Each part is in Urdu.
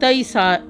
23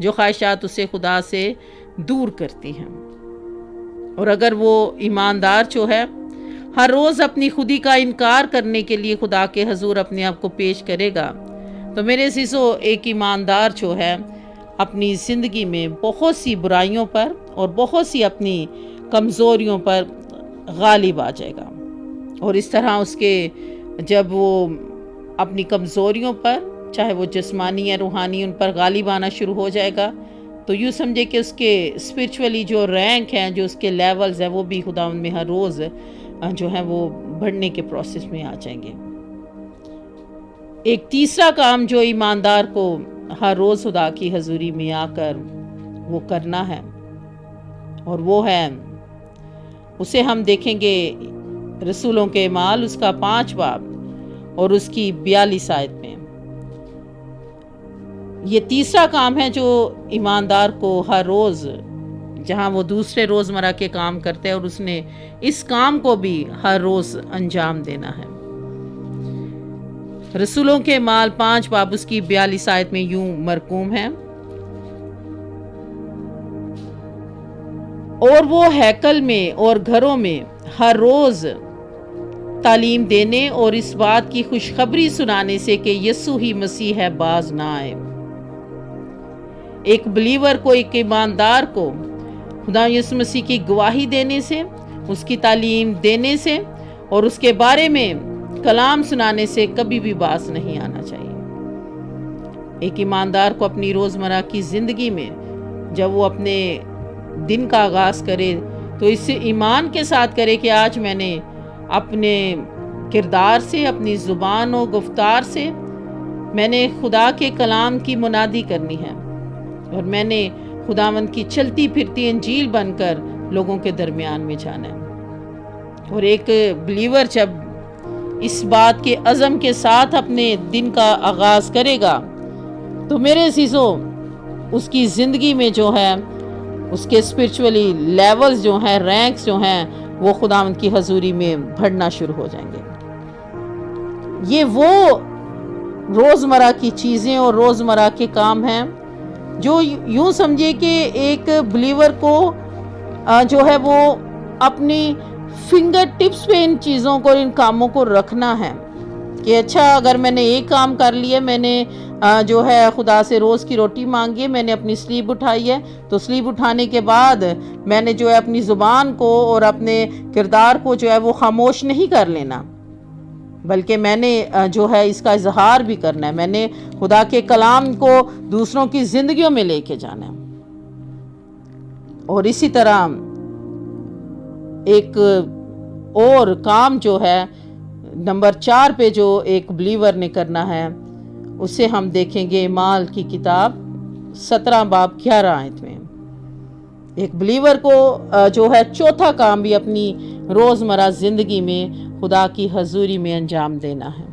جو خواہشات اسے خدا سے دور کرتی ہیں۔ اور اگر وہ ایماندار جو ہے ہر روز اپنی خودی کا انکار کرنے کے لیے خدا کے حضور اپنے آپ کو پیش کرے گا، تو میرے عزیزو، ایک ایماندار جو ہے اپنی زندگی میں بہت سی برائیوں پر اور بہت سی اپنی کمزوریوں پر غالب آ جائے گا۔ اور اس طرح اس کے جب وہ اپنی کمزوریوں پر، چاہے وہ جسمانی یا روحانی، ان پر غالب آنا شروع ہو جائے گا، تو یوں سمجھے کہ اس کے اسپرچولی جو رینک ہیں، جو اس کے لیولز ہیں، وہ بھی خداوند میں ہر روز جو ہے وہ بڑھنے کے پروسیس میں آ جائیں گے۔ ایک تیسرا کام جو ایماندار کو ہر روز خدا کی حضوری میں آ کر وہ کرنا ہے، اور وہ ہے، اسے ہم دیکھیں گے رسولوں کے اعمال اس کا 5 باب اور اس کی 42 آیت میں۔ یہ تیسرا کام ہے جو ایماندار کو ہر روز، جہاں وہ دوسرے روزمرہ کے کام کرتے ہیں، اور اس نے اس کام کو بھی ہر روز انجام دینا ہے۔ رسولوں کے اعمال 5 باب اس کی 42 آیت میں یوں مرقوم ہے، اور وہ ہیکل میں اور گھروں میں ہر روز تعلیم دینے اور اس بات کی خوشخبری سنانے سے کہ یسوع ہی مسیح ہے باز نہ آئے۔ ایک بلیور کو، ایک ایماندار کو خدا یسوع مسیح کی گواہی دینے سے، اس کی تعلیم دینے سے اور اس کے بارے میں کلام سنانے سے کبھی بھی باز نہیں آنا چاہیے۔ ایک ایماندار کو اپنی روزمرہ کی زندگی میں جب وہ اپنے دن کا آغاز کرے تو اس سے ایمان کے ساتھ کرے کہ آج میں نے اپنے کردار سے، اپنی زبان و گفتار سے میں نے خدا کے کلام کی منادی کرنی ہے، اور میں نے خداوند کی چلتی پھرتی انجیل بن کر لوگوں کے درمیان میں جانا ہے۔ اور ایک بلیور جب اس بات کے عزم کے ساتھ اپنے دن کا آغاز کرے گا تو میرے عزیزو، اس کی زندگی میں جو ہے اس کے اسپرچولی لیولز جو ہیں، رینکس جو ہیں، وہ خداوند کی حضوری میں بڑھنا شروع ہو جائیں گے۔ یہ وہ روزمرہ کی چیزیں اور روزمرہ کے کام ہیں جو یوں سمجھے کہ ایک بلیور کو جو ہے وہ اپنی فنگر ٹپس پہ ان چیزوں کو، ان کاموں کو رکھنا ہے کہ اچھا، اگر میں نے ایک کام کر لیا، میں نے جو ہے خدا سے روز کی روٹی مانگی ہے، میں نے اپنی سلیب اٹھائی ہے، تو سلیب اٹھانے کے بعد میں نے جو ہے اپنی زبان کو اور اپنے کردار کو جو ہے وہ خاموش نہیں کر لینا، بلکہ میں نے جو ہے اس کا اظہار بھی کرنا ہے، میں نے خدا کے کلام کو دوسروں کی زندگیوں میں لے کے جانا ہے۔ اور اسی طرح ایک اور کام جو ہے نمبر 4 پہ جو ایک بلیور نے کرنا ہے، اسے ہم دیکھیں گے اعمال کی کتاب 17 باب 11 آیت میں۔ ایک بلیور کو جو ہے چوتھا کام بھی اپنی روزمرہ زندگی میں خدا کی حضوری میں انجام دینا ہے۔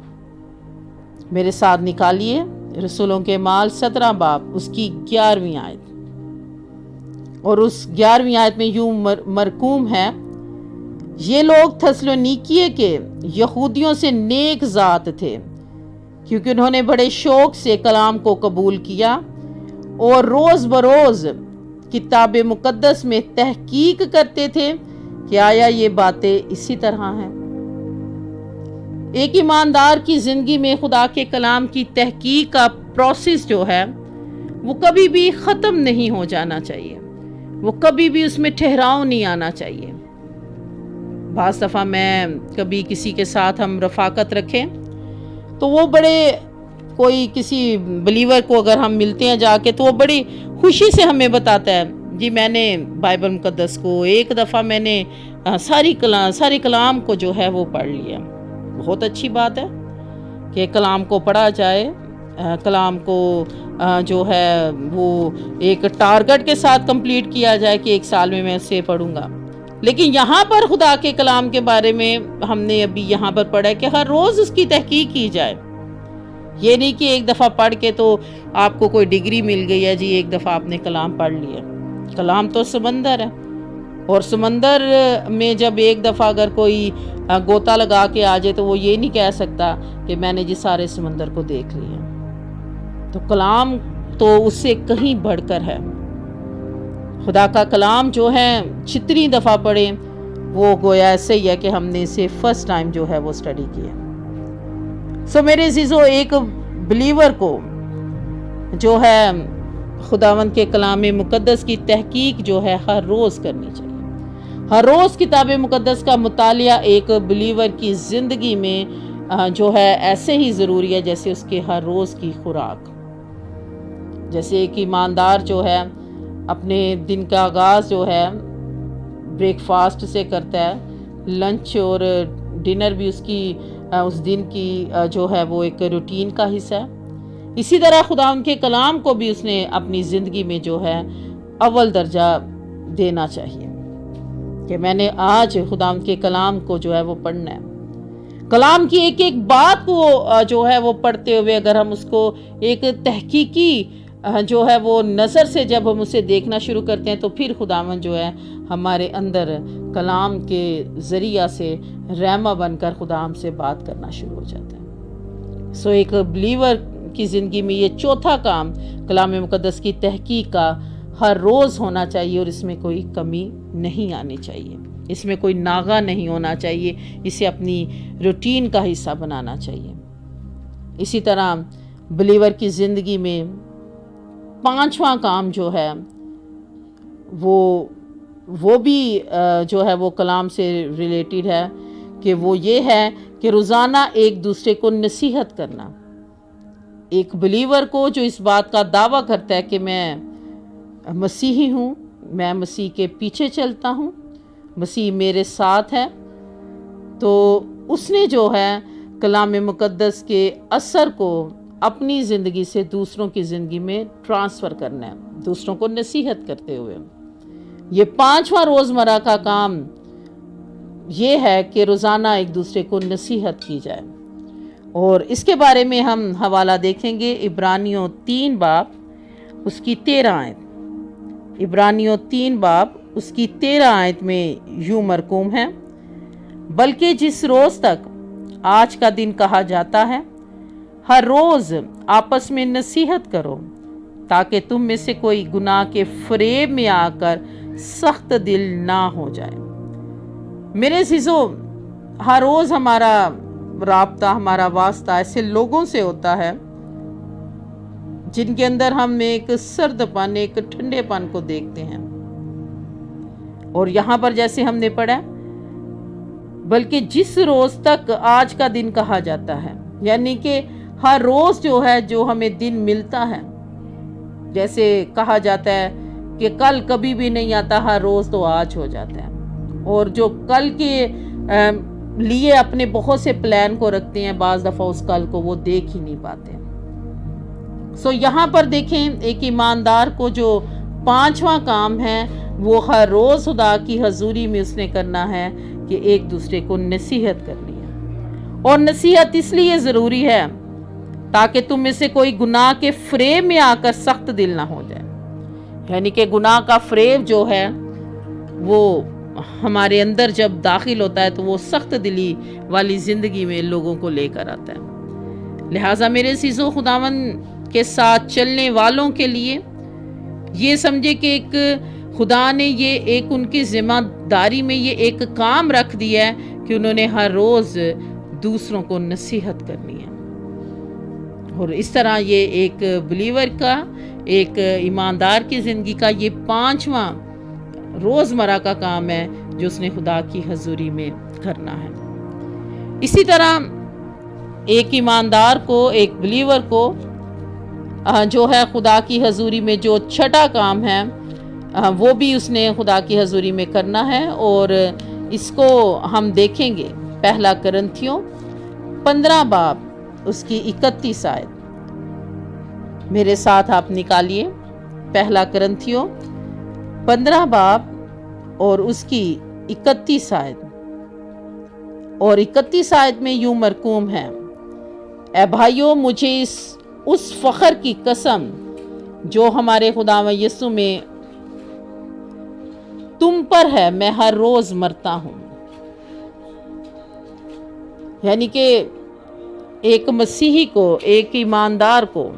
میرے ساتھ نکالیے رسولوں کے اعمال 17 باب اس کی 11ویں آیت، اور اس 11ویں آیت میں یوں مرقوم ہے، یہ لوگ تھسلونیکیے کے یہودیوں سے نیک ذات تھے، کیونکہ انہوں نے بڑے شوق سے کلام کو قبول کیا اور روز بروز کتاب مقدس میں تحقیق کرتے تھے کہ آیا یہ باتیں اسی طرح ہیں۔ ایک ایماندار کی زندگی میں خدا کے کلام کی تحقیق کا پروسیس جو ہے وہ کبھی بھی ختم نہیں ہو جانا چاہیے، وہ کبھی بھی اس میں ٹھہراؤ نہیں آنا چاہیے۔ بعض دفعہ میں کبھی کسی کے ساتھ ہم رفاقت رکھیں تو وہ بڑے، کوئی کسی بلیور کو اگر ہم ملتے ہیں جا کے، تو وہ بڑی خوشی سے ہمیں بتاتا ہے، جی میں نے بائبل مقدس کو ایک دفعہ میں نے سارے کلام کو جو ہے وہ پڑھ لیا۔ بہت اچھی بات ہے کہ کلام کو پڑھا جائے، کلام کو جو ہے وہ ایک ٹارگٹ کے ساتھ کمپلیٹ کیا جائے کہ 1 سال میں اسے پڑھوں گا۔ لیکن یہاں پر خدا کے کلام کے بارے میں ہم نے ابھی یہاں پر پڑھا ہے کہ ہر روز اس کی تحقیق کی جائے۔ یہ نہیں کہ ایک دفعہ پڑھ کے تو آپ کو کوئی ڈگری مل گئی ہے، جی ایک دفعہ آپ نے کلام پڑھ لیا۔ کلام تو سمندر ہے، اور سمندر میں جب ایک دفعہ اگر کوئی گوتا لگا کے آ جائے تو وہ یہ نہیں کہہ سکتا کہ میں نے جی سارے سمندر کو دیکھ لیا۔ تو کلام تو اس سے کہیں بڑھ کر ہے۔ خدا کا کلام جو ہے جتنی دفعہ پڑھیں وہ گویا ایسے ہی ہے کہ ہم نے اسے فرسٹ ٹائم جو ہے وہ اسٹڈی کیا۔ سو میرے عزیزو، ایک بلیور کو جو ہے خداوند کے کلام مقدس کی تحقیق جو ہے ہر روز کرنی چاہیے۔ ہر روز کتاب مقدس کا مطالعہ ایک بلیور کی زندگی میں جو ہے ایسے ہی ضروری ہے جیسے اس کے ہر روز کی خوراک۔ جیسے ایک ایماندار جو ہے اپنے دن کا آغاز جو ہے بریک فاسٹ سے کرتا ہے، لنچ اور ڈنر بھی اس دن کی جو ہے وہ ایک روٹین کا حصہ ہے، اسی طرح خدا ان کے کلام کو بھی اس نے اپنی زندگی میں جو ہے اول درجہ دینا چاہیے کہ میں نے آج خدا ان کے کلام کو جو ہے وہ پڑھنا ہے۔ کلام کی ایک ایک بات کو جو ہے وہ پڑھتے ہوئے اگر ہم اس کو ایک تحقیقی جو ہے وہ نظر سے جب ہم اسے دیکھنا شروع کرتے ہیں تو پھر خداوند جو ہے ہمارے اندر کلام کے ذریعہ سے رحمہ بن کر خدا ہم سے بات کرنا شروع ہو جاتا ہے۔ سو ایک بلیور کی زندگی میں یہ چوتھا کام کلام مقدس کی تحقیق کا ہر روز ہونا چاہیے، اور اس میں کوئی کمی نہیں آنی چاہیے، اس میں کوئی ناغہ نہیں ہونا چاہیے، اسے اپنی روٹین کا حصہ بنانا چاہیے۔ اسی طرح بلیور کی زندگی میں پانچواں کام جو ہے وہ بھی جو ہے وہ کلام سے ریلیٹڈ ہے کہ وہ یہ ہے کہ روزانہ ایک دوسرے کو نصیحت کرنا۔ ایک بلیور کو جو اس بات کا دعویٰ کرتا ہے کہ میں مسیحی ہوں، میں مسیح کے پیچھے چلتا ہوں، مسیح میرے ساتھ ہے، تو اس نے جو ہے کلام مقدس کے اثر کو اپنی زندگی سے دوسروں کی زندگی میں ٹرانسفر کرنا ہے، دوسروں کو نصیحت کرتے ہوئے۔ یہ پانچواں روزمرہ کا کام یہ ہے کہ روزانہ ایک دوسرے کو نصیحت کی جائے، اور اس کے بارے میں ہم حوالہ دیکھیں گے عبرانیوں 3 باب اس کی 13 آیت۔ عبرانیوں 3 باب اس کی 13 آیت میں یوں مرقوم ہے، بلکہ جس روز تک آج کا دن کہا جاتا ہے ہر روز آپس میں نصیحت کرو، تاکہ تم میں سے کوئی گناہ کے فریب میں آ کر سخت دل نہ ہو جائے۔ میرے عزیزو، ہر روز ہمارا رابطہ، ہمارا واسطہ ایسے لوگوں سے ہوتا ہے جن کے اندر ہم ایک سرد پن، ایک ٹھنڈے پن کو دیکھتے ہیں، اور یہاں پر جیسے ہم نے پڑھا بلکہ جس روز تک آج کا دن کہا جاتا ہے، یعنی کہ ہر روز جو ہے جو ہمیں دن ملتا ہے، جیسے کہا جاتا ہے کہ کل کبھی بھی نہیں آتا، ہر روز تو آج ہو جاتا ہے، اور جو کل کے لیے اپنے بہت سے پلان کو رکھتے ہیں، بعض دفعہ اس کل کو وہ دیکھ ہی نہیں پاتے۔ سو یہاں پر دیکھیں ایک ایماندار کو جو پانچواں کام ہے وہ ہر روز خدا کی حضوری میں اس نے کرنا ہے کہ ایک دوسرے کو نصیحت کرنی ہے، اور نصیحت اس لیے ضروری ہے تاکہ تم میں سے کوئی گناہ کے فریب میں آ کر سخت دل نہ ہو جائے، یعنی کہ گناہ کا فریب جو ہے وہ ہمارے اندر جب داخل ہوتا ہے تو وہ سخت دلی والی زندگی میں لوگوں کو لے کر آتا ہے۔ لہٰذا میرے عزیزو، خداوند کے ساتھ چلنے والوں کے لیے یہ سمجھے کہ ایک خدا نے یہ ایک ان کی ذمہ داری میں یہ ایک کام رکھ دیا ہے کہ انہوں نے ہر روز دوسروں کو نصیحت کرنی ہے، اور اس طرح یہ ایک بلیور کا، ایک ایماندار کی زندگی کا یہ پانچواں روزمرہ کا کام ہے جو اس نے خدا کی حضوری میں کرنا ہے۔ اسی طرح ایک ایماندار کو، ایک بلیور کو جو ہے خدا کی حضوری میں جو چھٹا کام ہے وہ بھی اس نے خدا کی حضوری میں کرنا ہے، اور اس کو ہم دیکھیں گے پہلا کرنتھیوں 15 باب اس کی 31 آیت۔ میرے ساتھ آپ نکالیے پہلا کرنتھیوں 15 باب اور اس کی 31 آیت، اور 31 آیت میں یوں مرقوم ہے، اے بھائیو، مجھے اس فخر کی قسم جو ہمارے خداوند یسوع میں تم پر ہے، میں ہر روز مرتا ہوں۔ یعنی کہ ایک مسیحی کو، ایک ایماندار کو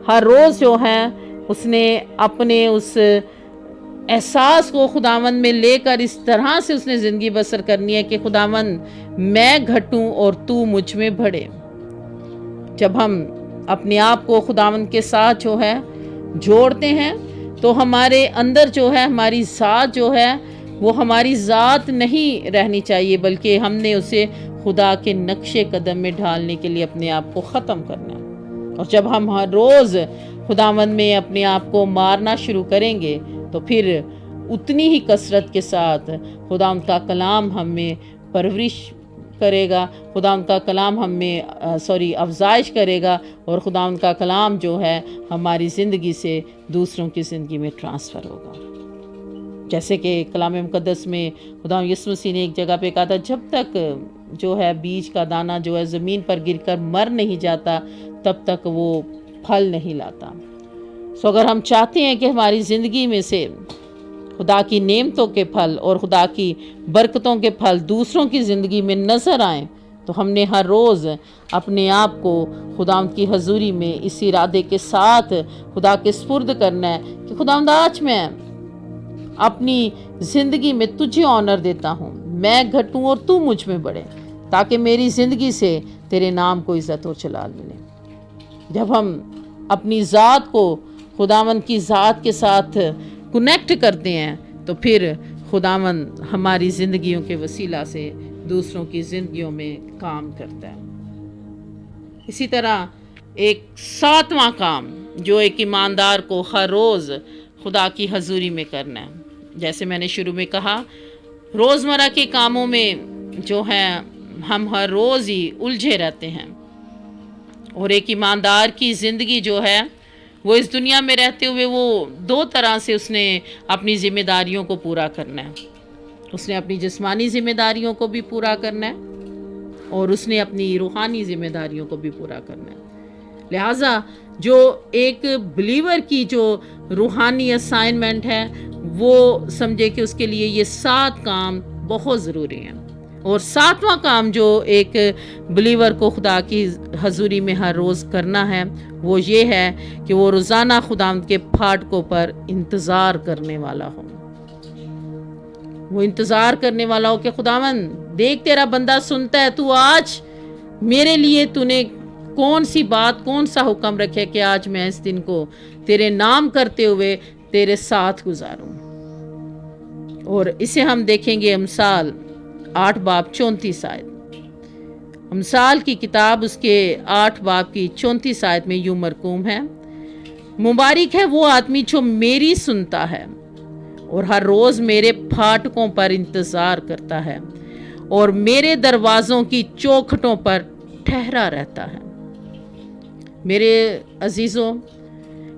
ہر روز جو ہے اس نے اپنے اس احساس کو خداوند میں لے کر اس طرح سے اس نے زندگی بسر کرنی ہے کہ خداوند میں گھٹوں اور تو مجھ میں بڑھے۔ جب ہم اپنے آپ کو خداوند کے ساتھ جو ہے جوڑتے ہیں تو ہمارے اندر جو ہے ہماری ذات جو ہے وہ ہماری ذات نہیں رہنی چاہیے، بلکہ ہم نے اسے خدا کے نقش قدم میں ڈھالنے کے لیے اپنے آپ کو ختم کرنا ہے۔ اور جب ہم ہر روز خداوند میں اپنے آپ کو مارنا شروع کریں گے تو پھر اتنی ہی کثرت کے ساتھ خداوند کا کلام ہم میں پرورش کرے گا، خداوند کا کلام ہم میں افزائش کرے گا، اور خداوند کا کلام جو ہے ہماری زندگی سے دوسروں کی زندگی میں ٹرانسفر ہوگا۔ جیسے کہ کلام مقدس میں خداوند یسوع مسیح نے ایک جگہ پہ کہا تھا، جب تک جو ہے بیج کا دانہ جو ہے زمین پر گر کر مر نہیں جاتا تب تک وہ پھل نہیں لاتا۔ اگر ہم چاہتے ہیں کہ ہماری زندگی میں سے خدا کی نعمتوں کے پھل اور خدا کی برکتوں کے پھل دوسروں کی زندگی میں نظر آئیں تو ہم نے ہر روز اپنے آپ کو خداوند کی حضوری میں اس ارادے کے ساتھ خدا کے سپرد کرنا ہے کہ خداوند آج میں اپنی زندگی میں تجھے آنر دیتا ہوں، میں گھٹوں اور تو مجھ میں بڑھے، تاکہ میری زندگی سے تیرے نام کو عزت اور جلال ملے۔ جب ہم اپنی ذات کو خداوند کی ذات کے ساتھ کنیکٹ کرتے ہیں تو پھر خداوند ہماری زندگیوں کے وسیلہ سے دوسروں کی زندگیوں میں کام کرتا ہے۔ اسی طرح ایک ساتواں کام جو ایک ایماندار کو ہر روز خدا کی حضوری میں کرنا ہے، جیسے میں نے شروع میں کہا، روزمرہ کے کاموں میں جو ہے ہم ہر روز ہی الجھے رہتے ہیں، اور ایک ایماندار کی زندگی جو ہے وہ اس دنیا میں رہتے ہوئے وہ دو طرح سے اس نے اپنی ذمہ داریوں کو پورا کرنا ہے۔ اس نے اپنی جسمانی ذمہ داریوں کو بھی پورا کرنا ہے اور اس نے اپنی روحانی ذمہ داریوں کو بھی پورا کرنا ہے۔ لہٰذا جو ایک بلیور کی جو روحانی اسائنمنٹ ہے وہ سمجھے کہ اس کے لیے یہ 7 کام بہت ضروری ہیں، اور 7واں کام جو ایک بلیور کو خدا کی حضوری میں ہر روز کرنا ہے وہ یہ ہے کہ وہ روزانہ خداوند کے پھاٹکوں پر انتظار کرنے والا ہو۔ وہ انتظار کرنے والا ہو کہ خداوند دیکھ تیرا بندہ سنتا ہے، تو آج میرے لیے تو نے کون سی بات، کون سا حکم رکھے کہ آج میں اس دن کو تیرے نام کرتے ہوئے تیرے ساتھ گزاروں۔ اور اسے ہم دیکھیں گے امثال 8 باب 34 آیت۔ امثال کی کتاب اس کے 8 باب کی 34 آیت میں یوں مرقوم ہے، مبارک ہے وہ آدمی جو میری سنتا ہے اور ہر روز میرے پھاٹکوں پر انتظار کرتا ہے اور میرے دروازوں کی چوکھٹوں پر ٹھہرا رہتا ہے۔ میرے عزیزوں،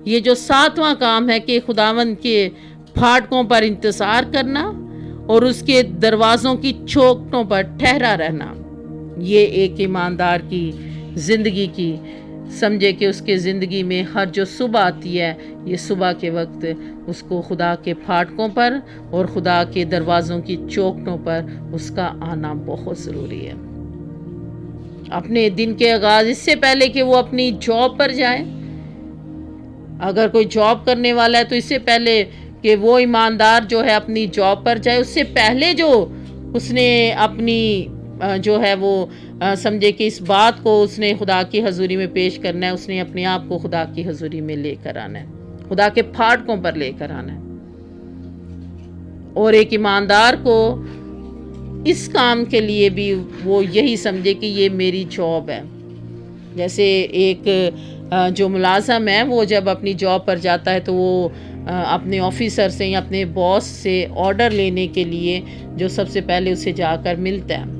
یہ جو 7واں کام ہے کہ خداوند کے پھاٹکوں پر انتظار کرنا اور اس کے دروازوں کی چوکھٹوں پر ٹھہرا رہنا، یہ ایک ایماندار کی زندگی کی سمجھے کہ اس کے زندگی میں ہر جو صبح آتی ہے، یہ صبح کے وقت اس کو خدا کے پھاٹکوں پر اور خدا کے دروازوں کی چوکھٹوں پر اس کا آنا بہت ضروری ہے۔ اپنے دن کے آغاز اس سے پہلے کہ وہ اپنی جاب پر جائے، اگر کوئی جاب کرنے والا ہے تو اس سے پہلے کہ وہ ایماندار جو ہے اپنی جاب پر جائے، اس سے پہلے جو اس نے اپنی جو ہے وہ سمجھے کہ اس بات کو اس نے خدا کی حضوری میں پیش کرنا ہے، اس نے اپنے آپ کو خدا کی حضوری میں لے کر آنا ہے، خدا کے پھاٹکوں پر لے کر آنا ہے۔ اور ایک ایماندار کو اس کام کے لیے بھی وہ یہی سمجھے کہ یہ میری جاب ہے۔ جیسے ایک جو ملازم ہے وہ جب اپنی جاب پر جاتا ہے تو وہ اپنے آفیسر سے یا اپنے باس سے آرڈر لینے کے لیے جو سب سے پہلے اسے جا کر ملتا ہے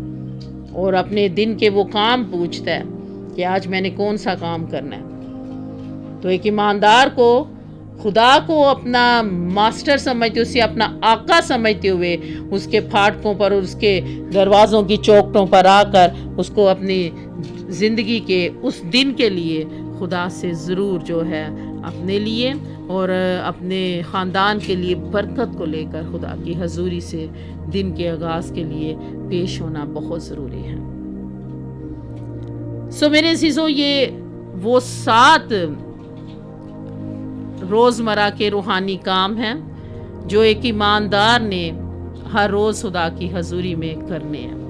اور اپنے دن کے وہ کام پوچھتا ہے کہ آج میں نے کون سا کام کرنا ہے۔ تو ایک ایماندار کو خدا کو اپنا ماسٹر سمجھتے، اسے اپنا آقا سمجھتے ہوئے اس کے پھاٹکوں پر اور اس کے دروازوں کی چوکھٹوں پر آ کر اس کو اپنی زندگی کے اس دن کے لیے خدا سے ضرور جو ہے اپنے لیے اور اپنے خاندان کے لیے برکت کو لے کر خدا کی حضوری سے دن کے آغاز کے لیے پیش ہونا بہت ضروری ہے۔ میرے عزیزوں، یہ وہ 7 روزمرہ کے روحانی کام ہیں جو ایک ایماندار نے ہر روز خدا کی حضوری میں کرنے ہیں۔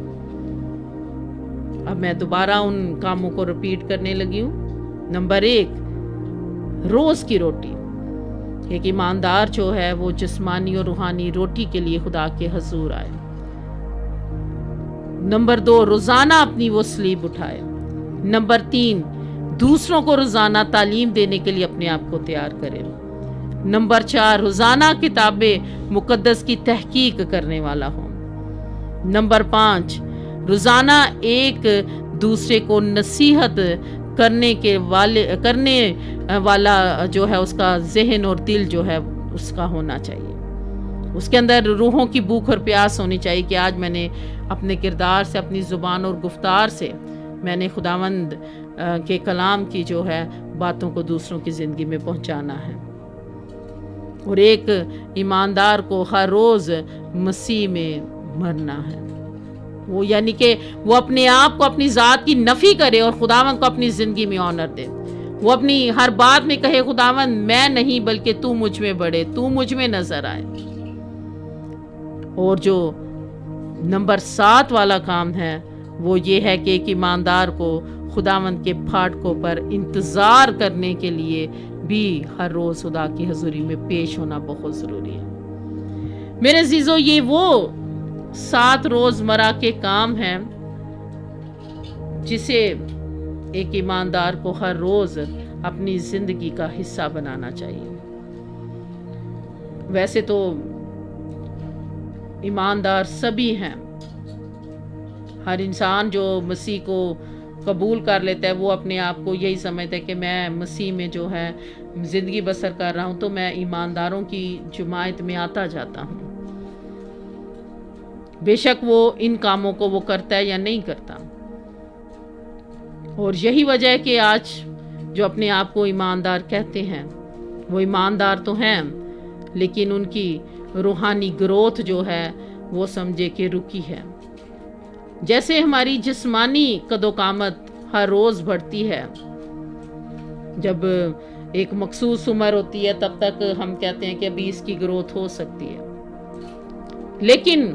اب میں دوبارہ ان کاموں کو رپیٹ کرنے لگی ہوں۔ نمبر 1، روز کی روٹی۔ ایک ایماندار جو ہے وہ جسمانی اور روحانی روٹی کے لیے خدا کے حضور آئے۔ نمبر 2، روزانہ اپنی وہ صلیب اٹھائے۔ نمبر 3، دوسروں کو روزانہ تعلیم دینے کے لیے اپنے آپ کو تیار کرے۔ نمبر 4، روزانہ کتاب مقدس کی تحقیق کرنے والا ہو۔ نمبر 5، روزانہ ایک دوسرے کو نصیحت کرنے والا جو ہے اس کا ذہن اور دل جو ہے اس کا ہونا چاہیے۔ اس کے اندر روحوں کی بھوک اور پیاس ہونی چاہیے کہ آج میں نے اپنے کردار سے، اپنی زبان اور گفتار سے میں نے خداوند کے کلام کی جو ہے باتوں کو دوسروں کی زندگی میں پہنچانا ہے۔ اور ایک ایماندار کو ہر روز مسیح میں مرنا ہے۔ وہ یعنی کہ وہ اپنے آپ کو، اپنی ذات کی نفی کرے اور خداوند کو اپنی زندگی میں آنر دے۔ وہ اپنی ہر بات میں کہے خداوند میں نہیں بلکہ تو مجھ میں بڑھے، تو مجھ میں نظر آئے۔ اور جو نمبر 7 والا کام ہے وہ یہ ہے کہ ایک ایماندار کو خداوند کے پھاٹکوں پر انتظار کرنے کے لیے بھی ہر روز خدا کی حضوری میں پیش ہونا بہت ضروری ہے۔ میرے عزیزو، یہ وہ 7 روزمرہ کے کام ہیں جسے ایک ایماندار کو ہر روز اپنی زندگی کا حصہ بنانا چاہیے۔ ویسے تو ایماندار سبھی ہیں۔ ہر انسان جو مسیح کو قبول کر لیتا ہے وہ اپنے آپ کو یہی سمجھتا ہے کہ میں مسیح میں جو ہے زندگی بسر کر رہا ہوں تو میں ایمانداروں کی جماعت میں آتا جاتا ہوں۔ بے شک وہ ان کاموں کو وہ کرتا ہے یا نہیں کرتا۔ اور یہی وجہ ہے کہ آج جو اپنے آپ کو ایماندار کہتے ہیں وہ ایماندار تو ہیں لیکن ان کی روحانی گروتھ جو ہے وہ سمجھے کہ رکی ہے۔ جیسے ہماری جسمانی قد و قامت ہر روز بڑھتی ہے، جب ایک مخصوص عمر ہوتی ہے تب تک ہم کہتے ہیں کہ ابھی اس کی گروتھ ہو سکتی ہے، لیکن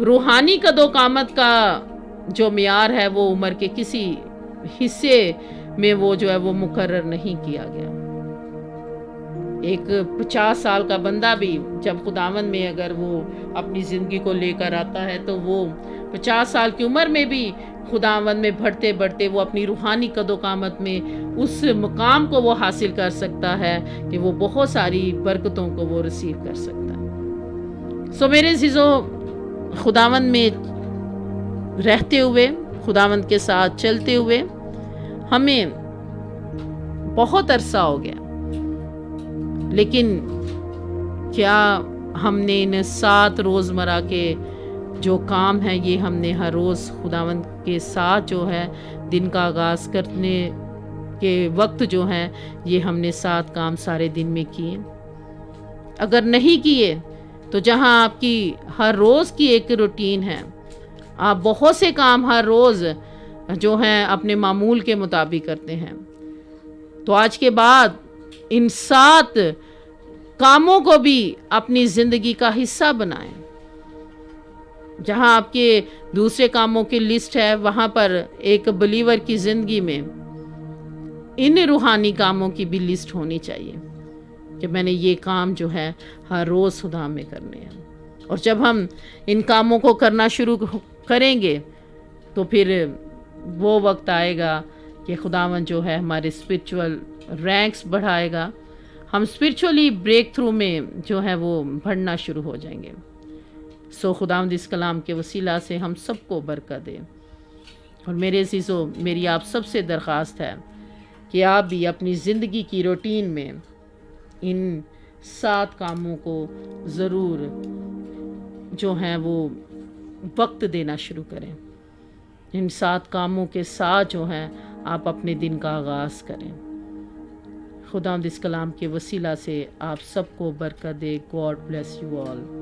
روحانی قد و قامت کا جو معیار ہے وہ عمر کے کسی حصے میں وہ جو ہے وہ مقرر نہیں کیا گیا۔ ایک 50 سال کا بندہ بھی جب خداوند میں اگر وہ اپنی زندگی کو لے کر آتا ہے تو وہ 50 سال کی عمر میں بھی خداوند میں بڑھتے بڑھتے وہ اپنی روحانی قد و قامت میں اس مقام کو وہ حاصل کر سکتا ہے کہ وہ بہت ساری برکتوں کو وہ ریسیو کر سکتا ہے۔ میرے عزیزو، خداوند میں رہتے ہوئے، خداوند کے ساتھ چلتے ہوئے ہمیں بہت عرصہ ہو گیا، لیکن کیا ہم نے ان 7 روزمرہ کے جو کام ہیں یہ ہم نے ہر روز خداوند کے ساتھ جو ہے دن کا آغاز کرنے کے وقت جو ہیں یہ ہم نے 7 کام سارے دن میں کیے؟ اگر نہیں کیے تو جہاں آپ کی ہر روز کی ایک روٹین ہے، آپ بہت سے کام ہر روز جو ہیں اپنے معمول کے مطابق کرتے ہیں، تو آج کے بعد ان 7 کاموں کو بھی اپنی زندگی کا حصہ بنائیں۔ جہاں آپ کے دوسرے کاموں کی لسٹ ہے وہاں پر ایک بلیور کی زندگی میں ان روحانی کاموں کی بھی لسٹ ہونی چاہیے کہ میں نے یہ کام جو ہے ہر روز خدا میں کرنے ہیں۔ اور جب ہم ان کاموں کو کرنا شروع کریں گے تو پھر وہ وقت آئے گا کہ خداوند جو ہے ہمارے اسپرچول رینکس بڑھائے گا، ہم اسپرچولی بریک تھرو میں جو ہے وہ بڑھنا شروع ہو جائیں گے۔ خداوند اس کلام کے وسیلہ سے ہم سب کو برکت دے۔ اور میرے عزیزو، میری آپ سب سے درخواست ہے کہ آپ بھی اپنی زندگی کی روٹین میں ان 7 کاموں کو ضرور جو ہیں وہ وقت دینا شروع کریں۔ ان 7 کاموں کے ساتھ جو ہیں آپ اپنے دن کا آغاز کریں۔ خداوند اس کلام کے وسیلہ سے آپ سب کو برکت دے۔ God bless you all.